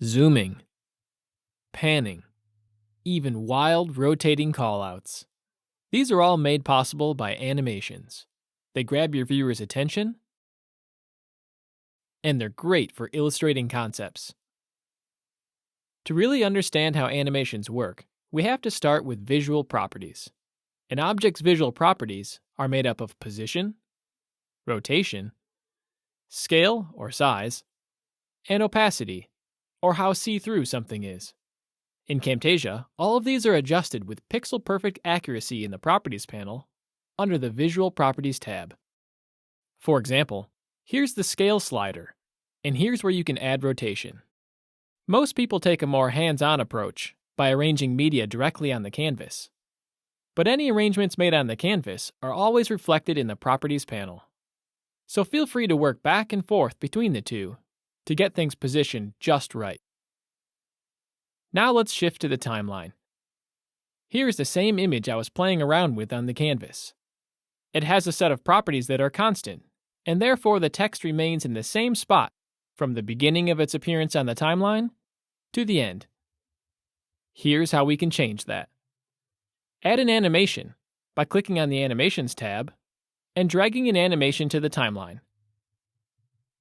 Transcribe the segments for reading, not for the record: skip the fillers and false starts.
zooming, panning, even wild rotating callouts. These are all made possible by animations. They grab your viewer's attention, and they're great for illustrating concepts. To really understand how animations work, we have to start with visual properties. An object's visual properties are made up of position, rotation, scale or size, and opacity, or how see-through something is. In Camtasia, all of these are adjusted with pixel-perfect accuracy in the Properties panel under the Visual Properties tab. For example, here's the scale slider, and here's where you can add rotation. Most people take a more hands-on approach by arranging media directly on the canvas. But any arrangements made on the canvas are always reflected in the Properties panel. So feel free to work back and forth between the two to get things positioned just right. Now let's shift to the timeline. Here is the same image I was playing around with on the canvas. It has a set of properties that are constant, and therefore the text remains in the same spot from the beginning of its appearance on the timeline to the end. Here's how we can change that. Add an animation by clicking on the Animations tab and dragging an animation to the timeline.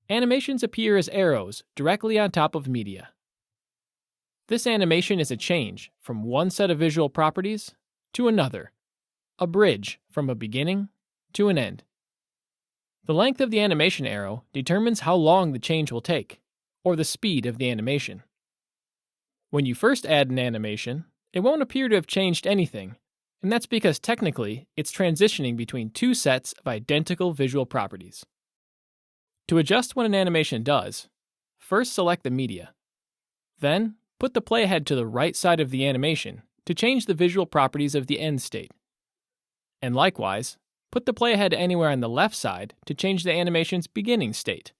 Animations appear as arrows directly on top of media. This animation is a change from one set of visual properties to another, a bridge from a beginning to an end. The length of the animation arrow determines how long the change will take, or the speed of the animation. When you first add an animation, it won't appear to have changed anything, and that's because technically it's transitioning between two sets of identical visual properties. To adjust what an animation does, first select the media. Then, put the playhead to the right side of the animation to change the visual properties of the end state. And likewise, put the playhead anywhere on the left side to change the animation's beginning state.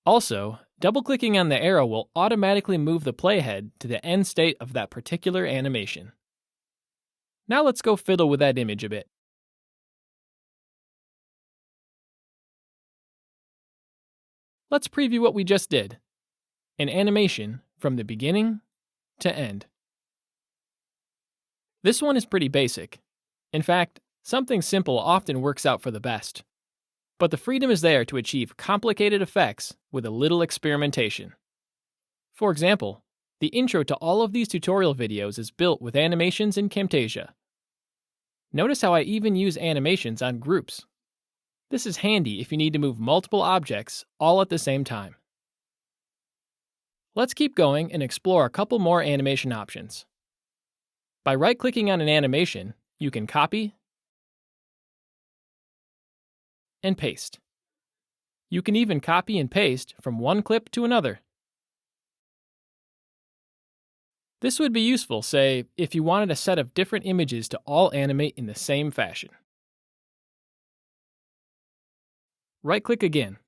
Also, double-clicking on the arrow will automatically move the playhead to the end state of that particular animation. Now let's go fiddle with that image a bit. Let's preview what we just did. An animation from the beginning to end. This one is pretty basic. In fact, something simple often works out for the best. But the freedom is there to achieve complicated effects with a little experimentation. For example, the intro to all of these tutorial videos is built with animations in Camtasia. Notice how I even use animations on groups. This is handy if you need to move multiple objects all at the same time. Let's keep going and explore a couple more animation options. By right-clicking on an animation, you can copy and paste. You can even copy and paste from one clip to another. This would be useful, say, if you wanted a set of different images to all animate in the same fashion. Right-click again.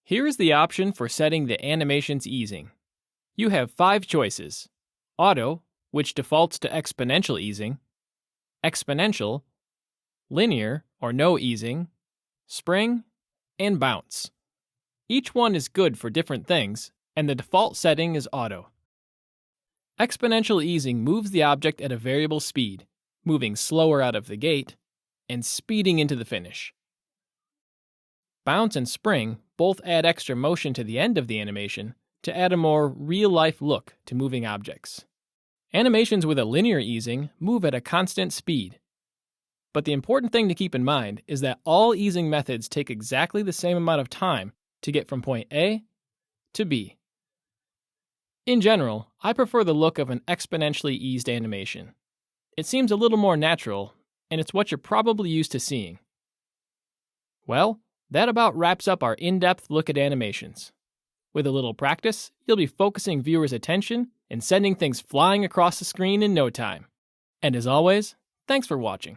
Here is the option for setting the animation's easing. You have 5 choices: Auto, which defaults to exponential easing, Exponential, Linear or no easing, Spring, and Bounce. Each one is good for different things, and the default setting is Auto. Exponential easing moves the object at a variable speed, moving slower out of the gate and speeding into the finish. Bounce and Spring both add extra motion to the end of the animation to add a more real-life look to moving objects. Animations with a linear easing move at a constant speed. But the important thing to keep in mind is that all easing methods take exactly the same amount of time to get from point A to B. In general, I prefer the look of an exponentially eased animation. It seems a little more natural, and it's what you're probably used to seeing. Well, that about wraps up our in-depth look at animations. With a little practice, you'll be focusing viewers' attention and sending things flying across the screen in no time. And as always, thanks for watching.